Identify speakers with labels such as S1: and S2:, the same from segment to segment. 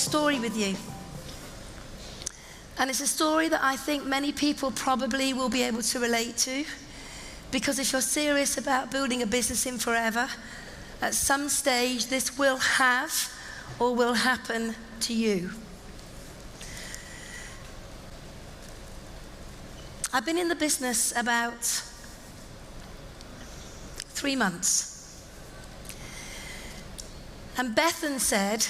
S1: story with you. And it's a story that I think many people probably will be able to relate to, because if you're serious about building a business in forever, at some stage this will have or will happen to you. I've been in the business about 3 months. And Bethan said,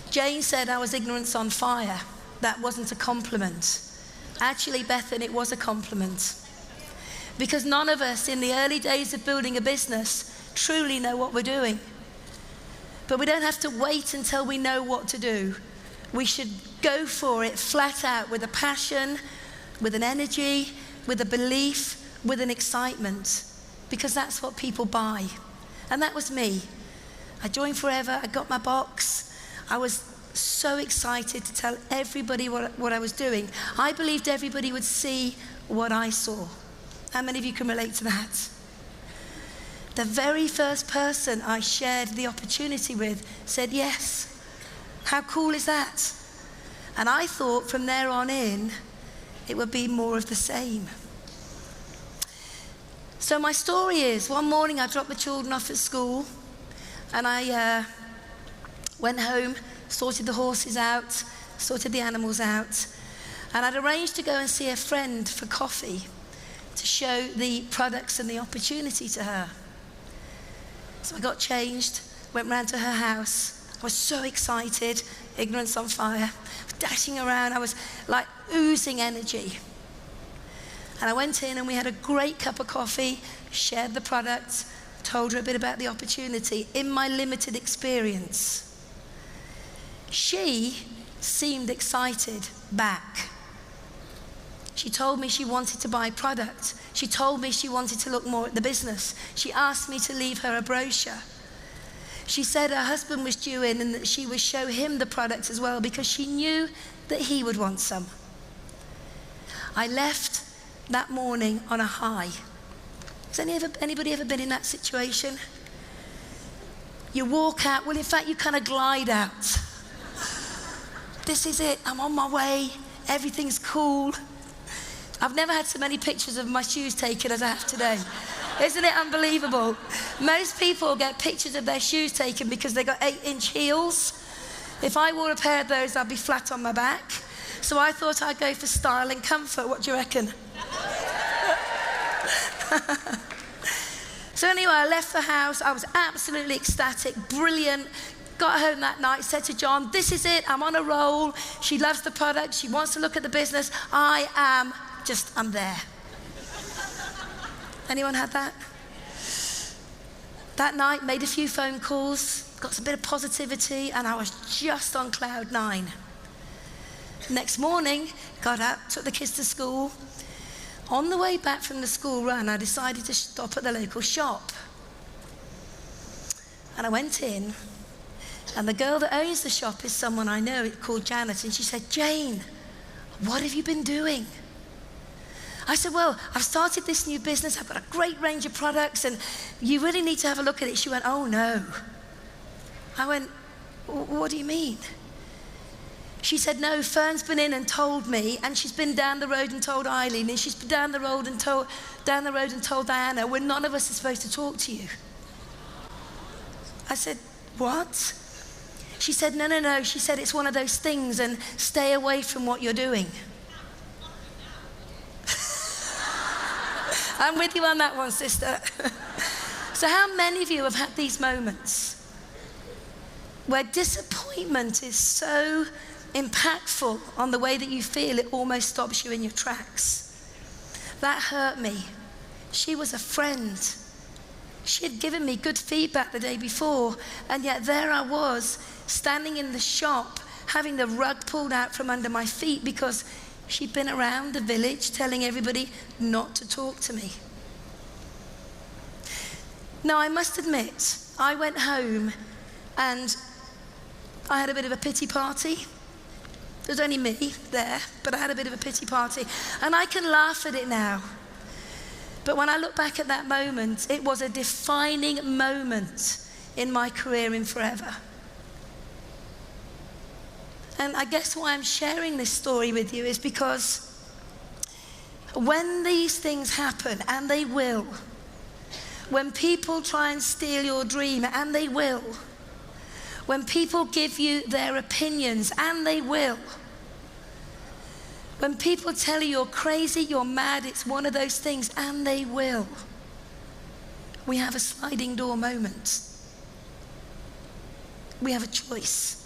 S1: Jayne said I was ignorance on fire. That wasn't a compliment. Actually, Bethan, it was a compliment. Because none of us in the early days of building a business truly know what we're doing. But we don't have to wait until we know what to do. We should go for it flat out with a passion, with an energy, with a belief, with an excitement. Because that's what people buy. And that was me. I joined Forever, I got my box. I was so excited to tell everybody what I was doing. I believed everybody would see what I saw. How many of you can relate to that? The very first person I shared the opportunity with said yes. How cool is that? And I thought from there on in, it would be more of the same. So my story is, one morning I dropped the children off at school, and I went home, sorted the horses out, sorted the animals out, and I'd arranged to go and see a friend for coffee to show the products and the opportunity to her. So I got changed, went round to her house. I was so excited, ignorance on fire, dashing around. I was like oozing energy. And I went in and we had a great cup of coffee, shared the products, told her a bit about the opportunity in my limited experience. She seemed excited back. She told me she wanted to buy product. She told me she wanted to look more at the business. She asked me to leave her a brochure. She said her husband was due in and that she would show him the product as well because she knew that he would want some. I left that morning on a high. Has anybody ever been in that situation? You walk out, well in fact you kind of glide out. This is it, I'm on my way, everything's cool. I've never had so many pictures of my shoes taken as I have today. Isn't it unbelievable? Most people get pictures of their shoes taken because they got 8-inch heels. If I wore a pair of those, I'd be flat on my back. So I thought I'd go for style and comfort. What do you reckon? So anyway, I left the house. I was absolutely ecstatic, brilliant. Got home that night, said to John, this is it, I'm on a roll. She loves the product, she wants to look at the business. I'm there. Anyone had that? That night, made a few phone calls, got a bit of positivity, and I was just on cloud 9. Next morning, got up, took the kids to school. On the way back from the school run, I decided to stop at the local shop. And I went in, and the girl that owns the shop is someone I know, called Janet, and she said, Jayne, what have you been doing? I said, well, I've started this new business, I've got a great range of products, and you really need to have a look at it. She went, oh no. I went, what do you mean? She said, no, Fern's been in and told me, and she's been down the road and told Eileen, and she's been down the road and told Diana, when none of us are supposed to talk to you. I said, what? She said, no. She said, it's one of those things, and stay away from what you're doing. I'm with you on that one, sister. So how many of you have had these moments where disappointment is so impactful on the way that you feel it almost stops you in your tracks? That hurt me. She was a friend. She had given me good feedback the day before, and yet there I was, standing in the shop, having the rug pulled out from under my feet because she'd been around the village telling everybody not to talk to me. Now, I must admit, I went home and I had a bit of a pity party. There was only me there, but I had a bit of a pity party. And I can laugh at it now. But when I look back at that moment, it was a defining moment in my career in Forever. And I guess why I'm sharing this story with you is because when these things happen, and they will, when people try and steal your dream, and they will, when people give you their opinions, and they will, when people tell you you're crazy, you're mad, it's one of those things, and they will, we have a sliding door moment. We have a choice.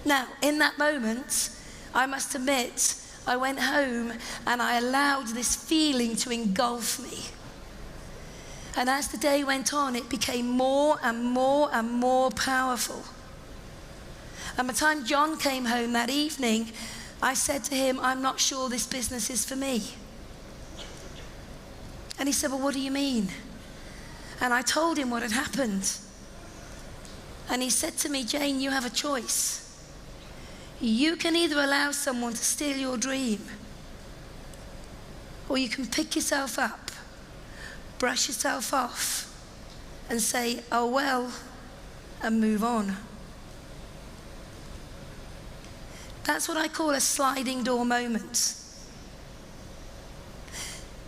S1: Now, in that moment, I must admit, I went home and I allowed this feeling to engulf me. And as the day went on, it became more and more and more powerful. And by the time John came home that evening, I said to him, I'm not sure this business is for me. And he said, well, what do you mean? And I told him what had happened. And he said to me, Jayne, you have a choice. You can either allow someone to steal your dream, or you can pick yourself up, brush yourself off, and say, oh well, and move on. That's what I call a sliding door moment.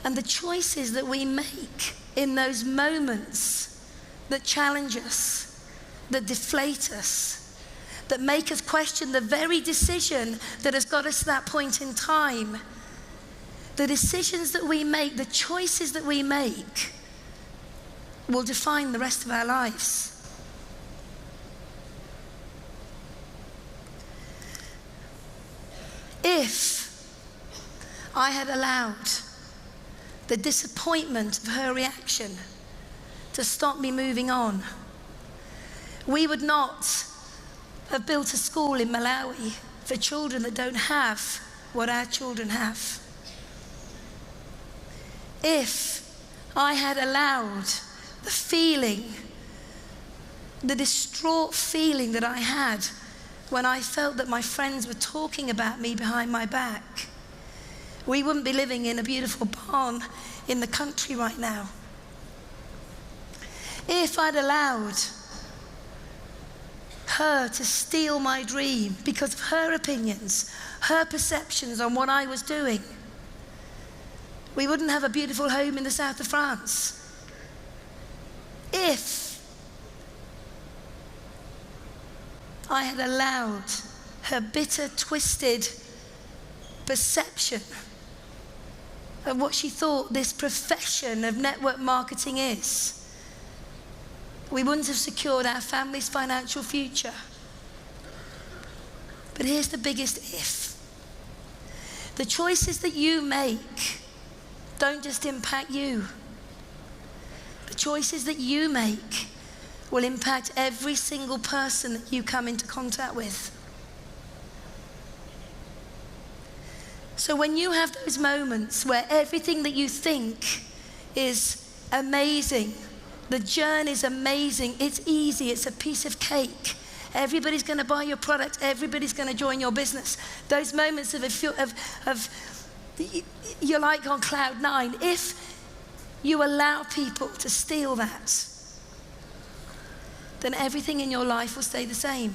S1: And the choices that we make in those moments that challenge us, that deflate us, that make us question the very decision that has got us to that point in time, the decisions that we make, the choices that we make, will define the rest of our lives. If I had allowed the disappointment of her reaction to stop me moving on, we would not have built a school in Malawi for children that don't have what our children have. If I had allowed the feeling, the distraught feeling that I had when I felt that my friends were talking about me behind my back, we wouldn't be living in a beautiful barn in the country right now. If I'd allowed her to steal my dream because of her opinions, her perceptions on what I was doing, we wouldn't have a beautiful home in the south of France. If I had allowed her bitter, twisted perception of what she thought this profession of network marketing is, we wouldn't have secured our family's financial future. But here's the biggest if. The choices that you make don't just impact you. The choices that you make will impact every single person that you come into contact with. So when you have those moments where everything that you think is amazing, the journey is amazing, it's easy, it's a piece of cake, everybody's going to buy your product, everybody's going to join your business, those moments of you're like on cloud nine, if you allow people to steal that, then everything in your life will stay the same.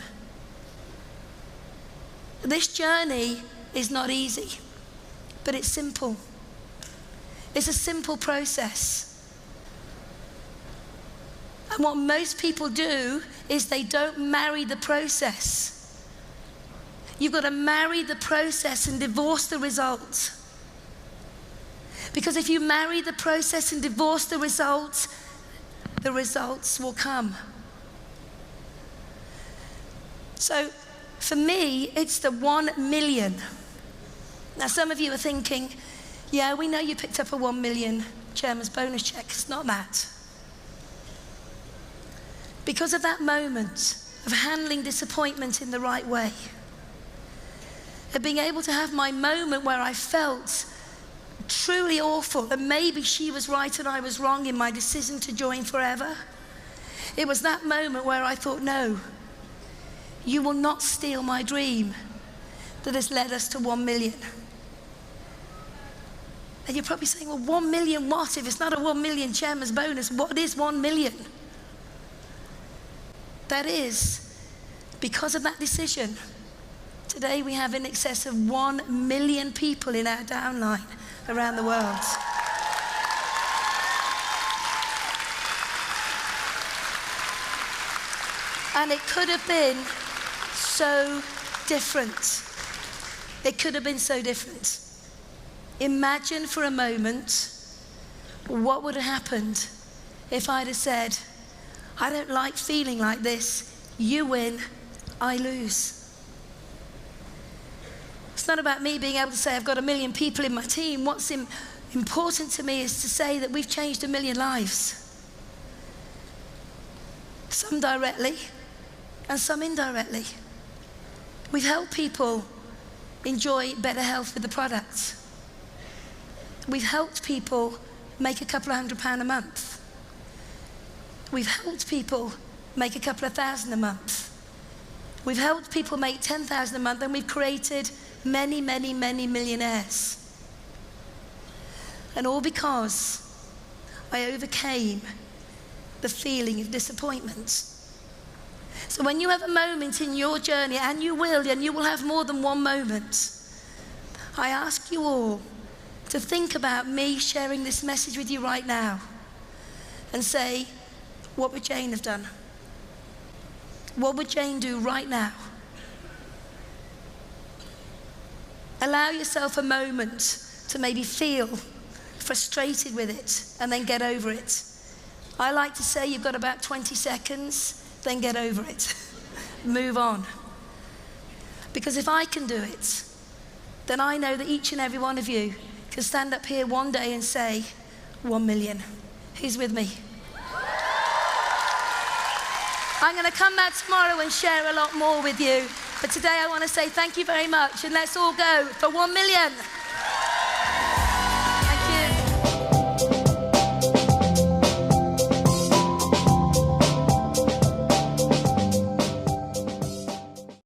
S1: This journey is not easy, but it's simple. It's a simple process. And what most people do is they don't marry the process. You've got to marry the process and divorce the result. Because if you marry the process and divorce the results will come. So for me, it's the 1 million. Now some of you are thinking, yeah, we know you picked up a 1 million chairman's bonus check. It's not that. Because of that moment of handling disappointment in the right way, of being able to have my moment where I felt truly awful, and maybe she was right and I was wrong in my decision to join forever. It was that moment where I thought, no, you will not steal my dream that has led us to 1 million. And you're probably saying, well, 1 million what? If it's not a 1 million chairman's bonus, what is 1 million? That is because of that decision Today we have in excess of 1 million people in our downline around the world. And it could have been so different. It could have been so different. Imagine for a moment what would have happened if I'd have said, I don't like feeling like this. You win, I lose. It's not about me being able to say I've got 1 million people in my team. What's important to me is to say that we've changed 1 million lives. Some directly and some indirectly. We've helped people enjoy better health with the product. We've helped people make a couple of £100 a month. We've helped people make a couple of thousand a month. We've helped people make 10,000 a month, and we've created many, many, many millionaires. And all because I overcame the feeling of disappointment. So when you have a moment in your journey, and you will have more than one moment, I ask you all to think about me sharing this message with you right now and say, what would Jayne have done? What would Jayne do right now? Allow yourself a moment to maybe feel frustrated with it and then get over it. I like to say you've got about 20 seconds, then get over it. Move on. Because if I can do it, then I know that each and every one of you can stand up here one day and say, 1 million. Who's with me? I'm going to come back tomorrow and share a lot more with you. But today I want to say thank you very much, and let's all go for 1 million.